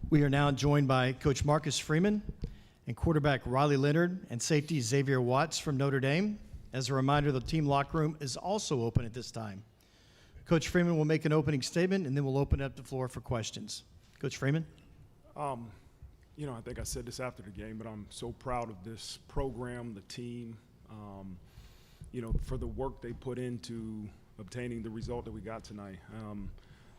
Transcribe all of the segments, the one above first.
We are now joined by Coach Marcus Freeman and quarterback Riley Leonard and safety Xavier Watts from Notre Dame. As a reminder, the team locker room is also open at this time. Coach Freeman will make an opening statement, and then we'll open up the floor for questions. Coach Freeman? I think I said this after the game, but I'm so proud of this program, the team, for the work they put into obtaining the result that we got tonight.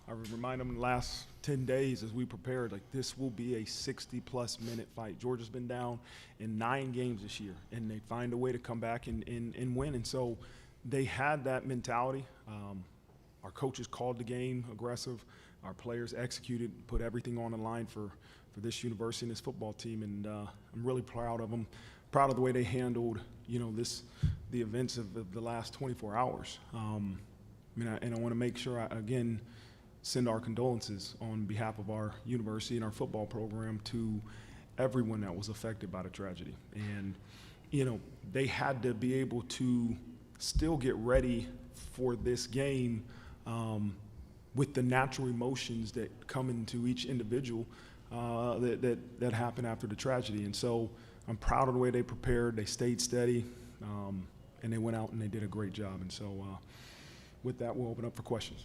I remind them in the last 10 days as we prepared, this will be a 60-plus minute fight. Georgia's been down in 9 games this year, and they find a way to come back and win. And so they had that mentality. Our coaches called the game aggressive. Our players executed, put everything on the line for this university and this football team, and I'm really proud of them. Proud of the way they handled, the events of the last 24 hours. And I want to make sure I send our condolences on behalf of our university and our football program to everyone that was affected by the tragedy. And, they had to be able to still get ready for this game with the natural emotions that come into each individual that happened after the tragedy. And so I'm proud of the way they prepared. They stayed steady, and they went out and they did a great job. And so with that, we'll open up for questions.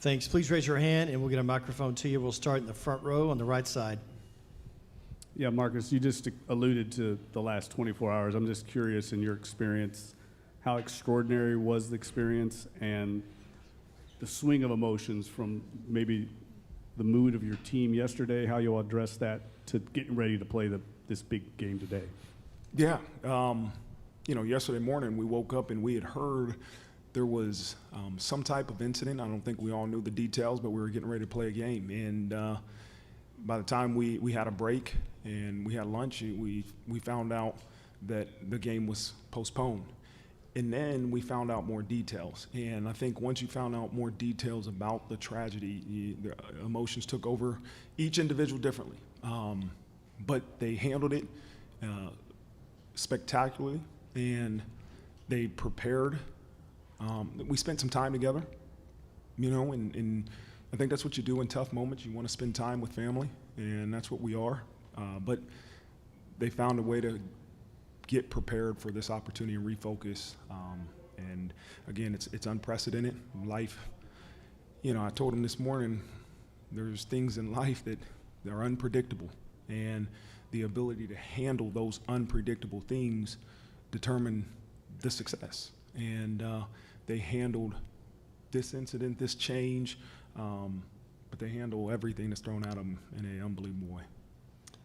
Thanks. Please raise your hand, and we'll get a microphone to you. We'll start in the front row on the right side. Yeah, Marcus, you just alluded to the last 24 hours. I'm just curious, in your experience, how extraordinary was the experience and the swing of emotions from maybe the mood of your team yesterday, how you'll address that to getting ready to play this big game today? Yeah. Yesterday morning we woke up and we had heard there was some type of incident. I don't think we all knew the details, but we were getting ready to play a game. And by the time we had a break and we had lunch, we found out that the game was postponed. And then we found out more details. And I think once you found out more details about the tragedy, the emotions took over each individual differently. But they handled it spectacularly, and they prepared. We spent some time together, and I think that's what you do in tough moments. You want to spend time with family, and that's what we are. But they found a way to get prepared for this opportunity and refocus. And again, it's unprecedented. Life, I told him this morning, there's things in life that are unpredictable, and the ability to handle those unpredictable things determine the success. And they handled this incident, this change, but they handle everything that's thrown at them in an unbelievable way.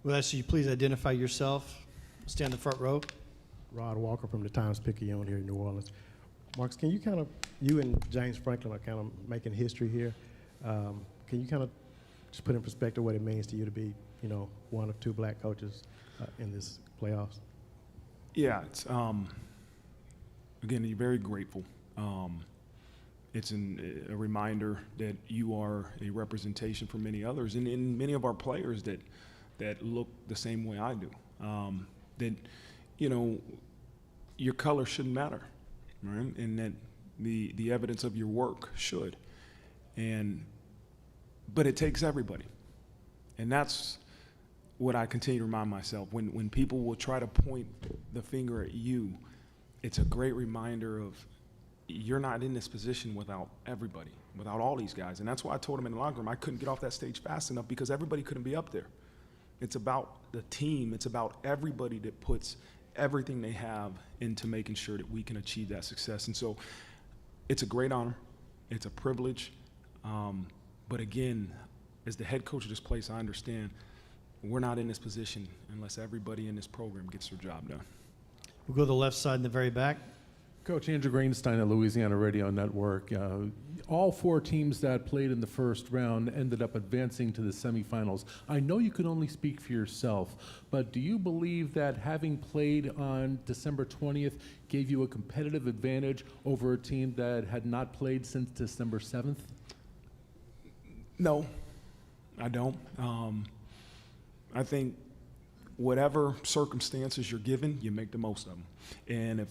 We'll ask you please identify yourself. Stand in the front row. Rod Walker from the Times-Picayune here in New Orleans. Marcus, can you and James Franklin are kind of making history here. Can you kind of just put in perspective what it means to you to be, one of 2 black coaches in this playoffs? Yeah, it's again, you're very grateful. It's a reminder that you are a representation for many others, and many of our players that look the same way I do. That your color shouldn't matter, right? And that the evidence of your work should. But it takes everybody, and that's what I continue to remind myself. When people will try to point the finger at you, it's a great reminder of you're not in this position without everybody, without all these guys. And that's why I told them in the locker room I couldn't get off that stage fast enough, because everybody couldn't be up there. It's about the team. It's about everybody that puts everything they have into making sure that we can achieve that success. And so it's a great honor. It's a privilege. But again, as the head coach of this place, I understand we're not in this position unless everybody in this program gets their job done. We'll go to the left side in the very back. Coach Andrew Greenstein at Louisiana Radio Network. All 4 teams that played in the first round ended up advancing to the semifinals. I know you can only speak for yourself, but do you believe that having played on December 20th gave you a competitive advantage over a team that had not played since December 7th? No, I don't. I think whatever circumstances you're given, you make the most of them. And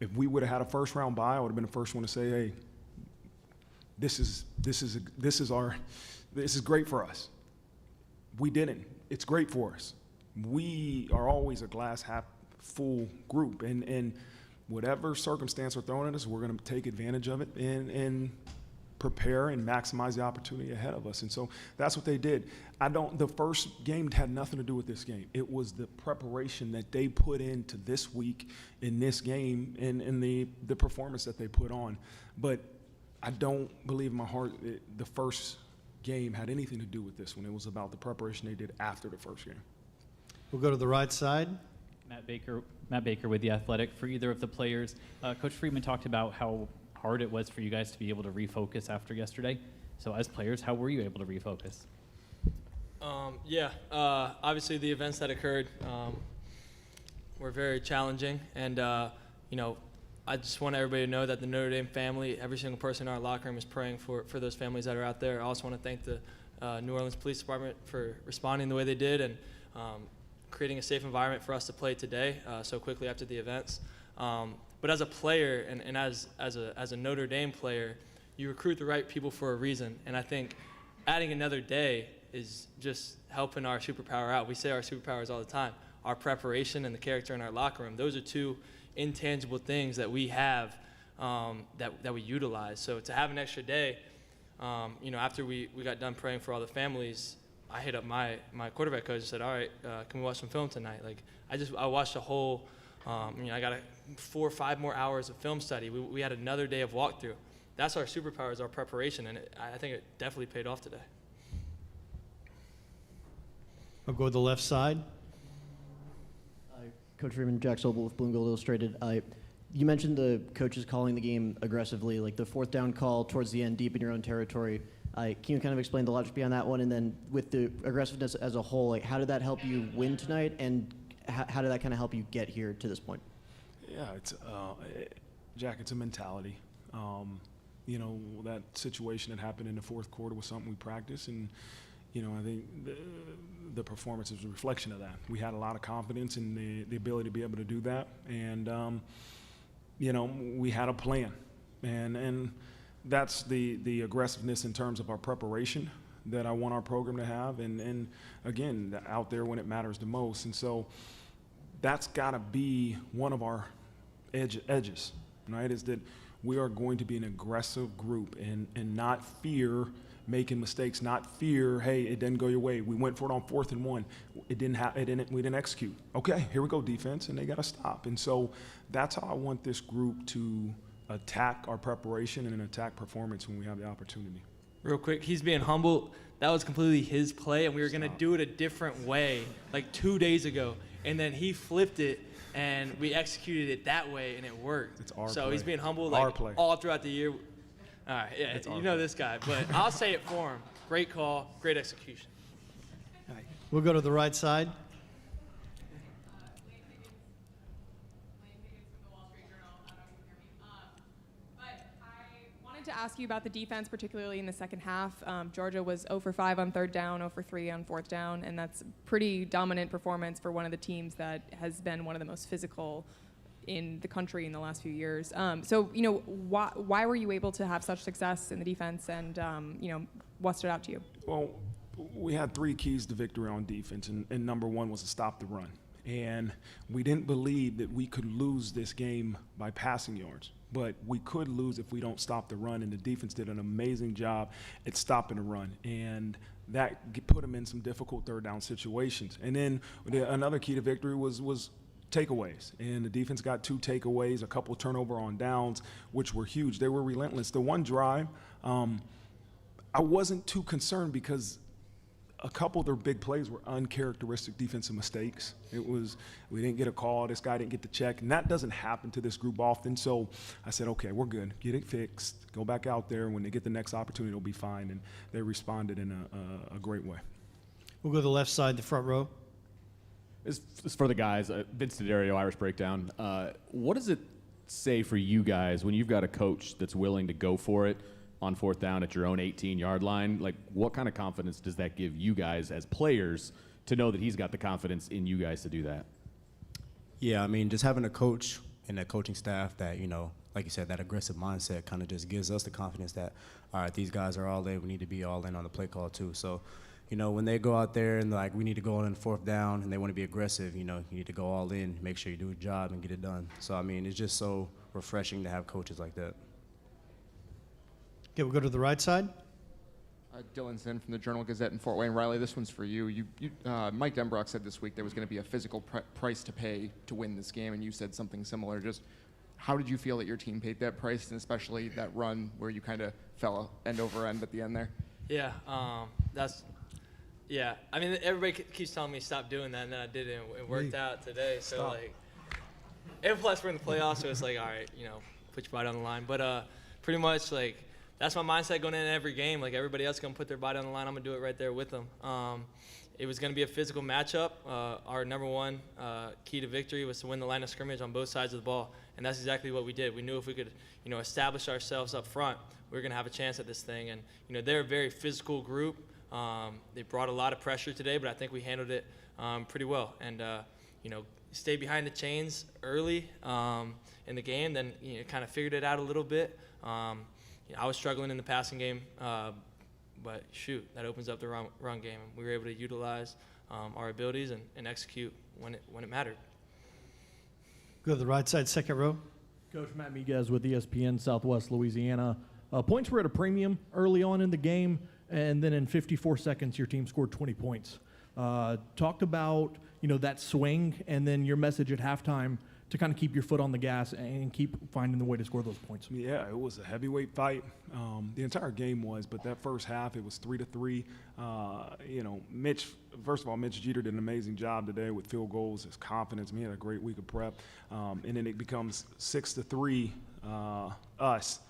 if we would have had a first round bye, I would have been the first one to say, hey, this is great for us. We didn't. It's great for us. We are always a glass half full group, and whatever circumstance we're throwing at us, we're going to take advantage of it and prepare and maximize the opportunity ahead of us. And so that's what they did. The first game had nothing to do with this game. It was the preparation that they put into this week in this game and the performance that they put on. But I don't believe in my heart the first game had anything to do with this one. It was about the preparation they did after the first game. We'll go to the right side. Matt Baker with The Athletic. For either of the players, Coach Freeman talked about how hard it was for you guys to be able to refocus after yesterday. So as players, how were you able to refocus? Obviously the events that occurred were very challenging, and I just want everybody to know that the Notre Dame family, every single person in our locker room is praying for those families that are out there. I also want to thank the New Orleans Police Department for responding the way they did and creating a safe environment for us to play today so quickly after the events. But as a player and as a Notre Dame player, you recruit the right people for a reason. And I think adding another day is just helping our superpower out. We say our superpowers all the time. Our preparation and the character in our locker room, those are two intangible things that we have that we utilize. So to have an extra day, after we got done praying for all the families, I hit up my quarterback coach and said, all right, can we watch some film tonight? Like I watched a whole, I got 4 or 5 more hours of film study. We had another day of walkthrough. That's our superpower, is our preparation, and I think it definitely paid off today. I'll go to the left side. Coach Freeman, Jack Sobel with Blue and Gold Illustrated. You mentioned the coaches calling the game aggressively, like the 4th down call towards the end, deep in your own territory. Can you kind of explain the logic behind that one? And then with the aggressiveness as a whole, like how did that help you win tonight? And how did that kind of help you get here to this point? Yeah, Jack, it's a mentality. That situation that happened in the 4th quarter was something we practiced, and I think the performance is a reflection of that. We had a lot of confidence in the ability to be able to do that, and we had a plan, and that's the aggressiveness in terms of our preparation that I want our program to have, and again, out there when it matters the most. And so that's got to be one of our edges, right, is that we are going to be an aggressive group and not fear making mistakes, not fear, hey, it didn't go your way. We went for it on 4th and 1. We didn't execute. Okay, here we go, defense, and they got to stop. And so that's how I want this group to attack our preparation and attack performance when we have the opportunity. Real quick, he's being humble. That was completely his play, and we were going to do it a different way like 2 days ago. And then he flipped it, and we executed it that way, and it worked. It's our so play. he's being humble Our like play. all throughout the year. All right, yeah, you know this guy, but I'll say it for him. Great call, great execution. We'll go to the right side. To ask you about the defense, particularly in the second half. Georgia was 0 for 5 on 3rd down, 0 for 3 on 4th down, and that's pretty dominant performance for one of the teams that has been one of the most physical in the country in the last few years. Why were you able to have such success in the defense, and what stood out to you? Well, we had 3 keys to victory on defense, and number 1 was to stop the run. And we didn't believe that we could lose this game by passing yards. But we could lose if we don't stop the run, and the defense did an amazing job at stopping the run, and that put them in some difficult 3rd down situations. And then another key to victory was takeaways, and the defense got 2 takeaways, a couple turnover on downs, which were huge. They were relentless. The one drive, I wasn't too concerned because a couple of their big plays were uncharacteristic defensive mistakes. It was, we didn't get a call, this guy didn't get the check, and that doesn't happen to this group often. So I said, okay, we're good. Get it fixed. Go back out there. When they get the next opportunity, it'll be fine. And they responded in a great way. We'll go to the left side, the front row. It's for the guys. Vince D'Addario, Irish Breakdown. What does it say for you guys when you've got a coach that's willing to go for it on 4th down at your own 18-yard line? Like, what kind of confidence does that give you guys as players to know that he's got the confidence in you guys to do that? Yeah, I mean, just having a coach and a coaching staff that, like you said, that aggressive mindset kind of just gives us the confidence that, all right, these guys are all in. We need to be all in on the play call too. So, you know, when they go out there and like, we need to go on 4th down and they want to be aggressive, you know, you need to go all in, make sure you do a job and get it done. So, I mean, it's just so refreshing to have coaches like that. Okay, we'll go to the right side. Dylan Zinn from the Journal-Gazette in Fort Wayne. Riley, this one's for you. Mike Denbrock said this week there was going to be a physical price to pay to win this game, and you said something similar. Just how did you feel that your team paid that price, and especially that run where you kind of fell end over end at the end there? Yeah, yeah. I mean, everybody keeps telling me stop doing that, and then I did it, and it worked out today. So, Stop. like, and plus we're in the playoffs, so it's like, all right, you know, put your body on the line. But pretty much, like, that's my mindset going into every game. Like, everybody else going to put their body on the line. I'm going to do it right there with them. It was going to be a physical matchup. Our number one key to victory was to win the line of scrimmage on both sides of the ball, and that's exactly what we did. We knew if we could, you know, establish ourselves up front, we were going to have a chance at this thing. And, you know, they're a very physical group. They brought a lot of pressure today, but I think we handled it pretty well. And, you know, stay behind the chains early in the game, then, you know, kind of figured it out a little bit. You know, I was struggling in the passing game, but shoot, that opens up the run game. We were able to utilize our abilities and execute when it mattered. Go to the right side, second row. Coach Matt Miguez with ESPN Southwest Louisiana. Points were at a premium early on in the game, and then in 54 seconds, your team scored 20 points. Talk about, you know, that swing, and then your message at halftime to kind of keep your foot on the gas and keep finding the way to score those points. Yeah, it was a heavyweight fight. The entire game was, but that first half, it was 3-3. You know, first of all, Mitch Jeter did an amazing job today with field goals, his confidence. He had a great week of prep. And then it becomes 6-3 us.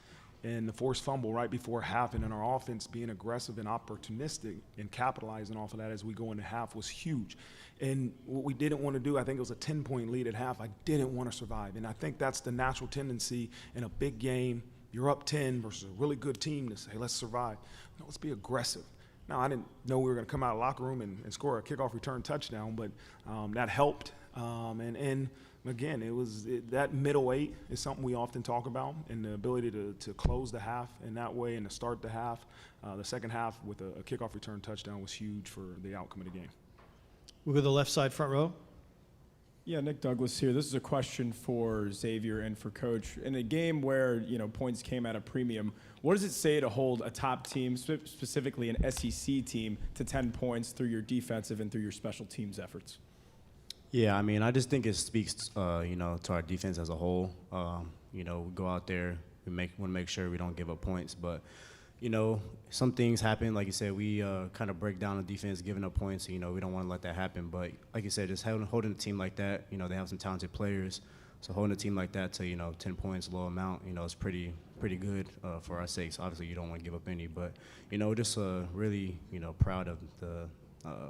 And the forced fumble right before half, and then our offense being aggressive and opportunistic and capitalizing off of that as we go into half was huge. And what we didn't want to do, I think it was a 10-point lead at half. I didn't want to survive. And I think that's the natural tendency in a big game. You're up 10 versus a really good team to say, let's survive. No, let's be aggressive. Now, I didn't know we were going to come out of the locker room and score a kickoff return touchdown, but that helped. And again, that middle eight is something we often talk about, and the ability to close the half in that way and to start the half. The second half with a kickoff return touchdown was huge for the outcome of the game. We'll go to the left side, front row. Yeah, Nick Douglas here. This is a question for Xavier and for Coach. In a game where, you know, points came at a premium, what does it say to hold a top team, specifically an SEC team, to 10 points through your defensive and through your special teams efforts? Yeah, I mean, I just think it speaks, you know, to our defense as a whole. You know, we go out there, we want to make sure we don't give up points, but you know, some things happen. Like you said, we kind of break down the defense, giving up points. You know, we don't want to let that happen. But like you said, just holding a team like that, you know, they have some talented players. So holding a team like that to, you know, 10 points, low amount, you know, is pretty good for our sakes. Obviously, you don't want to give up any. But, you know, just really, you know, proud of the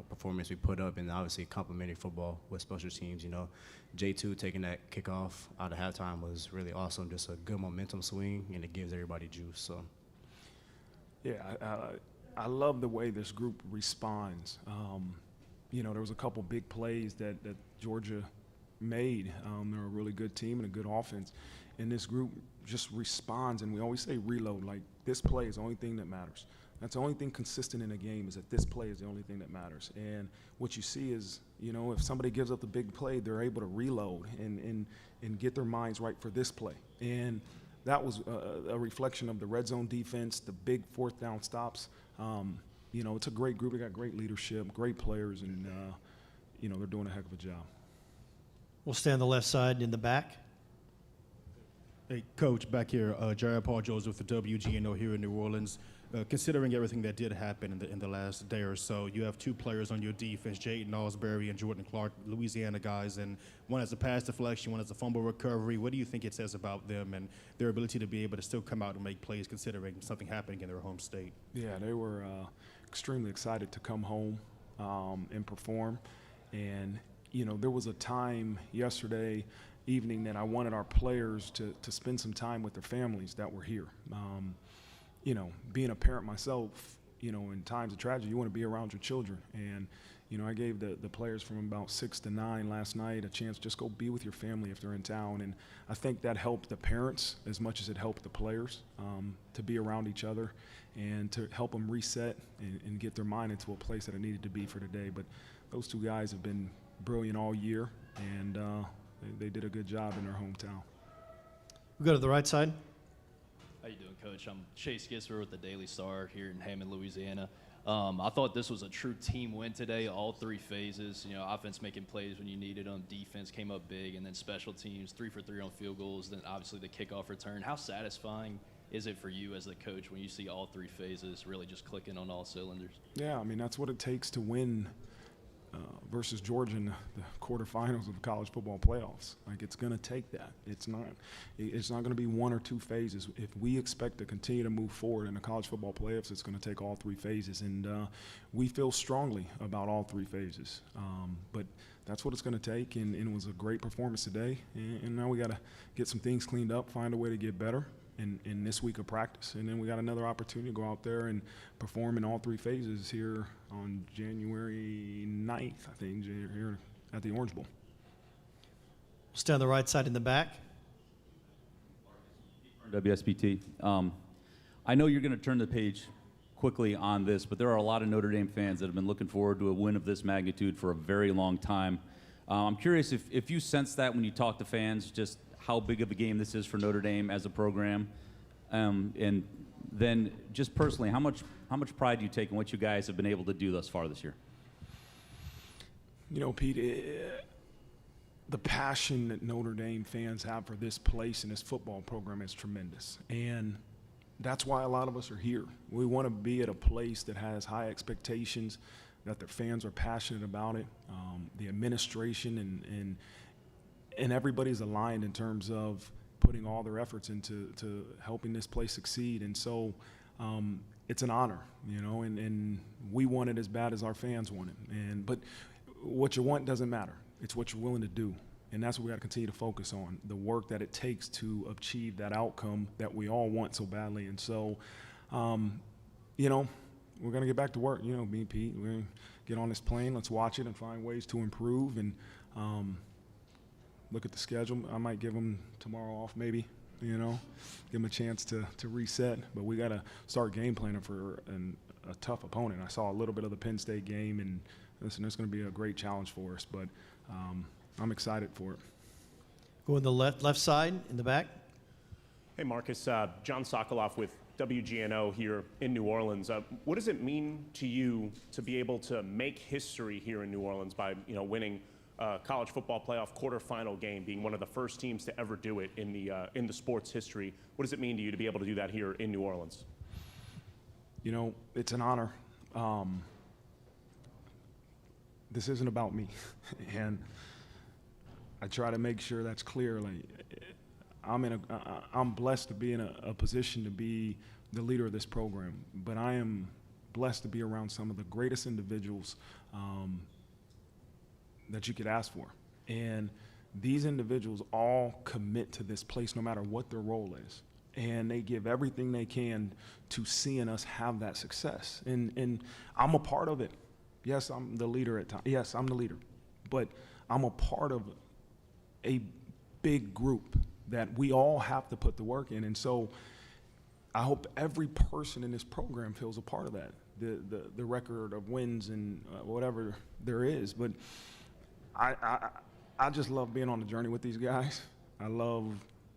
performance we put up, and obviously complimentary football with special teams. You know, J2 taking that kickoff out of halftime was really awesome. Just a good momentum swing, and it gives everybody juice. So. Yeah, I love the way this group responds. You know, there was a couple big plays that Georgia made. They're a really good team and a good offense. And this group just responds, and we always say reload. Like, this play is the only thing that matters. That's the only thing consistent in a game, is that this play is the only thing that matters. And what you see is, you know, if somebody gives up the big play, they're able to reload and get their minds right for this play. And that was a reflection of the red zone defense, the big fourth down stops. You know, it's a great group. They got great leadership, great players, and, you know, they're doing a heck of a job. We'll stay on the left side in the back. Hey, Coach, back here, Jared Paul Joseph with the WGNO here in New Orleans. Considering everything that did happen in the last day or so, you have two players on your defense, Jaden Osbury and Jordan Clark, Louisiana guys, and one has a pass deflection, one has a fumble recovery. What do you think it says about them and their ability to be able to still come out and make plays considering something happening in their home state? Yeah, they were extremely excited to come home and perform. And, you know, there was a time yesterday evening that I wanted our players to spend some time with their families that were here. You know, being a parent myself, you know, in times of tragedy, you want to be around your children. And, You know, I gave the players from about 6 to 9 last night a chance to just go be with your family if they're in town. And I think that helped the parents as much as it helped the players to be around each other and to help them reset and get their mind into a place that it needed to be for today. But those two guys have been brilliant all year, and they did a good job in their hometown. We go to the right side. How you doing, Coach? I'm Chase Gisper with the Daily Star here in Hammond, Louisiana. I thought this was a true team win today, all 3 phases. You know, offense making plays when you needed them, defense came up big, and then special teams, 3 for 3 on field goals, then obviously the kickoff return. How satisfying is it for you as the coach when you see all 3 phases really just clicking on all cylinders? Yeah, I mean, that's what it takes to win versus Georgia in the quarterfinals of the college football playoffs. Like, it's going to take that. It's not going to be 1 or 2 phases. If we expect to continue to move forward in the college football playoffs, it's going to take all 3 phases. And we feel strongly about all 3 phases. But that's what it's going to take. And it was a great performance today. And now we got to get some things cleaned up, find a way to get better in this week of practice. And then we got another opportunity to go out there and perform in all 3 phases here on January 9th, I think, here at the Orange Bowl. Stay on the right side in the back. WSBT. I know you're going to turn the page quickly on this, but there are a lot of Notre Dame fans that have been looking forward to a win of this magnitude for a very long time. I'm curious if you sense that when you talk to fans, just how big of a game this is for Notre Dame as a program, and then just personally, how much pride do you take in what you guys have been able to do thus far this year? You know, Pete, the passion that Notre Dame fans have for this place and this football program is tremendous, and that's why a lot of us are here. We want to be at a place that has high expectations, that their fans are passionate about it, the administration and everybody's aligned in terms of putting all their efforts into helping this place succeed. And so it's an honor, you know, and we want it as bad as our fans want it. But what you want doesn't matter. It's what you're willing to do. And that's what we got to continue to focus on, the work that it takes to achieve that outcome that we all want so badly. And so, you know, we're going to get back to work. You know, me and Pete, we're going to get on this plane. Let's watch it and find ways to improve and look at the schedule. I might give them tomorrow off maybe, you know, give them a chance to reset. But we got to start game planning for a tough opponent. I saw a little bit of the Penn State game, and listen, it's going to be a great challenge for us. But I'm excited for it. Go on the left side in the back. Hey, Marcus. John Sokoloff with WGNO here in New Orleans. What does it mean to you to be able to make history here in New Orleans by, you know, winning college football playoff quarterfinal game, being one of the first teams to ever do it in the sport's history? What does it mean to you to be able to do that here in New Orleans? You know, it's an honor. This isn't about me, and I try to make sure that's clear. Like, I'm blessed to be in a position to be the leader of this program, but I am blessed to be around some of the greatest individuals that you could ask for. And these individuals all commit to this place no matter what their role is. And they give everything they can to seeing us have that success. And I'm a part of it. Yes, I'm the leader at times. Yes, I'm the leader. But I'm a part of a big group that we all have to put the work in. And so I hope every person in this program feels a part of that, the record of wins and whatever there is. But I just love being on the journey with these guys. I love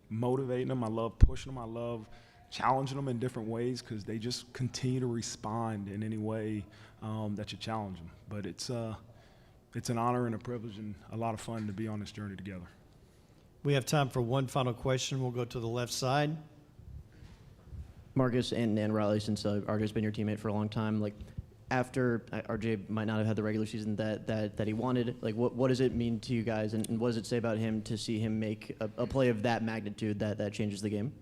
motivating them. I love pushing them. I love challenging them in different ways because they just continue to respond in any way that you challenge them. But it's an honor and a privilege and a lot of fun to be on this journey together. We have time for one final question. We'll go to the left side. Marcus and Riley, since RJ's been your teammate for a long time, like, after RJ might not have had the regular season that he wanted, like, what does it mean to you guys, and what does it say about him to see him make a play of that magnitude that changes the game?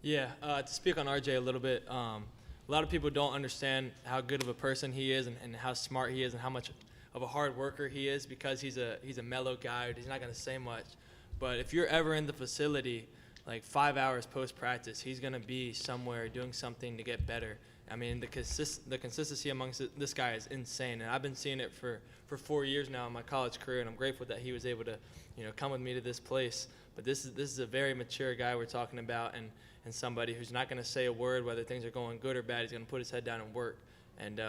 Yeah, to speak on RJ a little bit, a lot of people don't understand how good of a person he is and how smart he is and how much of a hard worker he is because he's a mellow guy. He's not going to say much. But if you're ever in the facility, like 5 hours post-practice, he's going to be somewhere doing something to get better. I mean, the consistency amongst this guy is insane, and I've been seeing it for 4 years now in my college career, and I'm grateful that he was able to, come with me to this place. But this is a very mature guy we're talking about, and somebody who's not going to say a word whether things are going good or bad. He's going to put his head down and work, and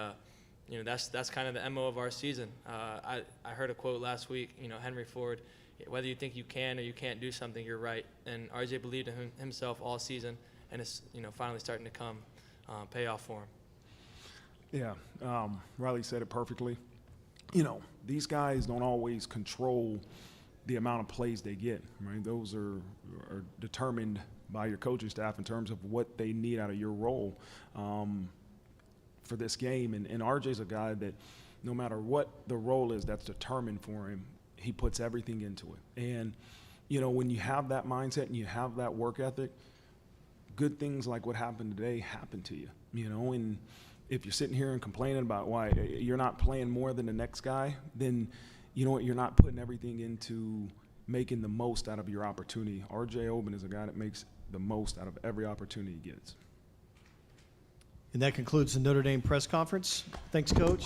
that's kind of the MO of our season. I heard a quote last week, Henry Ford, whether you think you can or you can't do something, you're right. And RJ believed in himself all season, and it's finally starting to come pay off for him. Yeah, Riley said it perfectly. These guys don't always control the amount of plays they get, right? Those are determined by your coaching staff in terms of what they need out of your role for this game. And RJ's a guy that no matter what the role is that's determined for him, he puts everything into it. And, when you have that mindset and you have that work ethic, good things like what happened today happen to you, and if you're sitting here and complaining about why you're not playing more than the next guy, then you know what, you're not putting everything into making the most out of your opportunity. RJ Oben is a guy that makes the most out of every opportunity he gets. And that concludes the Notre Dame press conference. Thanks, Coach.